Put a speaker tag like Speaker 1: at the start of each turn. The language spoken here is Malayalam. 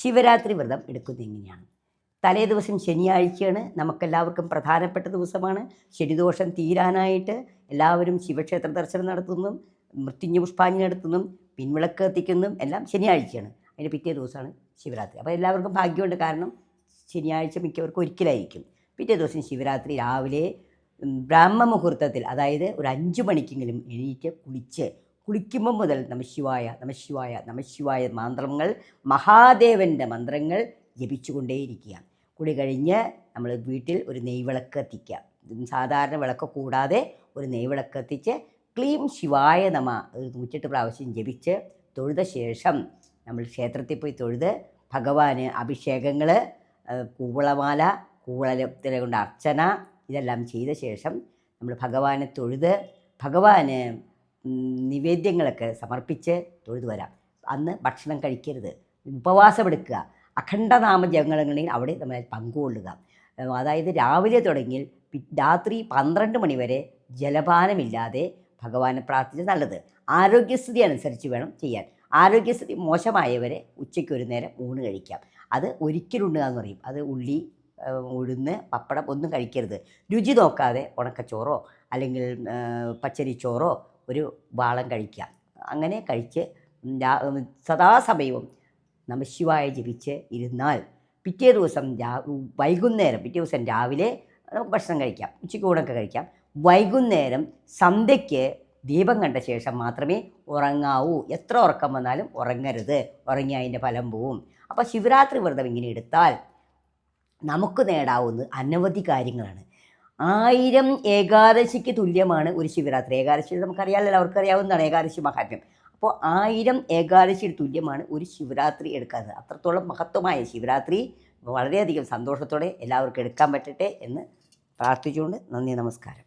Speaker 1: ശിവരാത്രി വ്രതം എടുക്കുന്നത് എങ്ങനെയാണ്? തലേ ദിവസം ശനിയാഴ്ചയാണ്, നമുക്കെല്ലാവർക്കും പ്രധാനപ്പെട്ട ദിവസമാണ്. ശനിദോഷം തീരാനായിട്ട് എല്ലാവരും ശിവക്ഷേത്ര ദർശനം നടത്തുന്നതും മൃത്യുഞ്ജയ പുഷ്പാഞ്ജലി നടത്തുന്നതും പിൻവിളക്ക് കത്തിക്കുന്നതും എല്ലാം ശനിയാഴ്ചയാണ്. അതിൻ്റെ പിറ്റേ ദിവസമാണ് ശിവരാത്രി. അപ്പോൾ എല്ലാവർക്കും ഭാഗ്യമുണ്ട്, കാരണം ശനിയാഴ്ച മിക്കവർക്കും ഒരിക്കലായിരിക്കും. പിറ്റേ ദിവസം ശിവരാത്രി രാവിലെ ബ്രാഹ്മമുഹൂർത്തത്തിൽ, അതായത് ഒരു 5 മണിക്കെങ്കിലും എണീറ്റ് കുളിക്കുമ്പം മുതൽ നമഃശിവായ നമഃശിവായ നമഃശിവായ മന്ത്രങ്ങൾ, മഹാദേവൻ്റെ മന്ത്രങ്ങൾ ജപിച്ചുകൊണ്ടേയിരിക്കുക. കുളി കഴിഞ്ഞ് നമ്മൾ വീട്ടിൽ ഒരു നെയ്വിളക്ക് കത്തിക്കുക. സാധാരണ വിളക്ക് കൂടാതെ ഒരു നെയ്വിളക്ക് കത്തിച്ച് ക്ലീം ശിവായ നമ 108 പ്രാവശ്യം ജപിച്ച് തൊഴുത ശേഷം നമ്മൾ ക്ഷേത്രത്തിൽ പോയി തൊഴുത് ഭഗവാന് അഭിഷേകങ്ങൾ, കൂവളമാല, കൂവളത്തിലെ കൊണ്ട് അർച്ചന, ഇതെല്ലാം ചെയ്ത ശേഷം നമ്മൾ ഭഗവാനെ തൊഴുത് ഭഗവാന് നിവേദ്യങ്ങളൊക്കെ സമർപ്പിച്ച് തൊഴുതു വരാം. അന്ന് ഭക്ഷണം കഴിക്കരുത്, ഉപവാസമെടുക്കുക. അഖണ്ഡനാമ ജപങ്ങളുണ്ടെങ്കിൽ അവിടെ നമ്മൾ പങ്കുകൊള്ളുക. അതായത് രാവിലെ തുടങ്ങി രാത്രി 12 മണി വരെ ജലപാനമില്ലാതെ ഭഗവാനെ പ്രാർത്ഥിച്ച് നല്ലത്. ആരോഗ്യസ്ഥിതി അനുസരിച്ച് വേണം ചെയ്യാൻ. ആരോഗ്യസ്ഥിതി മോശമായവരെ ഉച്ചയ്ക്ക് ഒരു നേരം ഊണ് കഴിക്കാം. അത് ഒരിക്കലുണ്ടുക എന്ന് പറയും. അത് ഉള്ളി, ഉഴുന്ന്, പപ്പടം ഒന്നും കഴിക്കരുത്. രുചി നോക്കാതെ ഉണക്കച്ചോറോ അല്ലെങ്കിൽ പച്ചരിച്ചോറോ ഒരു വാളം കഴിക്കാം. അങ്ങനെ കഴിച്ച് സദാസമയവും നമഃശിവായ ജപിച്ച് ഇരുന്നാൽ പിറ്റേ ദിവസം വൈകുന്നേരം, പിറ്റേ ദിവസം രാവിലെ നമുക്ക് ഭക്ഷണം കഴിക്കാം, ഉച്ചയ്ക്ക് ഊണൊക്കെ കഴിക്കാം. വൈകുന്നേരം സന്ധ്യയ്ക്ക് ദീപം കണ്ട ശേഷം മാത്രമേ ഉറങ്ങാവൂ. എത്ര ഉറക്കം വന്നാലും ഉറങ്ങരുത്, ഉറങ്ങി അതിൻ്റെ ഫലം പോവും. അപ്പോൾ ശിവരാത്രി വ്രതം ഇങ്ങനെ എടുത്താൽ നമുക്ക് നേടാവുന്നത് അനവധി കാര്യങ്ങളാണ്. 1000 ഏകാദശിക്ക് തുല്യമാണ് ഒരു ശിവരാത്രി. ഏകാദശി നമുക്കറിയാമല്ലോ, അവർക്കറിയാവുന്നതാണ് ഏകാദശി മഹാത്മ്യം. അപ്പോൾ 1000 ഏകാദശിക്ക് തുല്യമാണ് ഒരു ശിവരാത്രി എടുക്കുന്നത്. അത്രത്തോളം മഹത്വമായ ശിവരാത്രി വളരെയധികം സന്തോഷത്തോടെ എല്ലാവർക്കും എടുക്കാൻ പറ്റട്ടെ എന്ന് പ്രാർത്ഥിച്ചുകൊണ്ട് നന്ദി, നമസ്കാരം.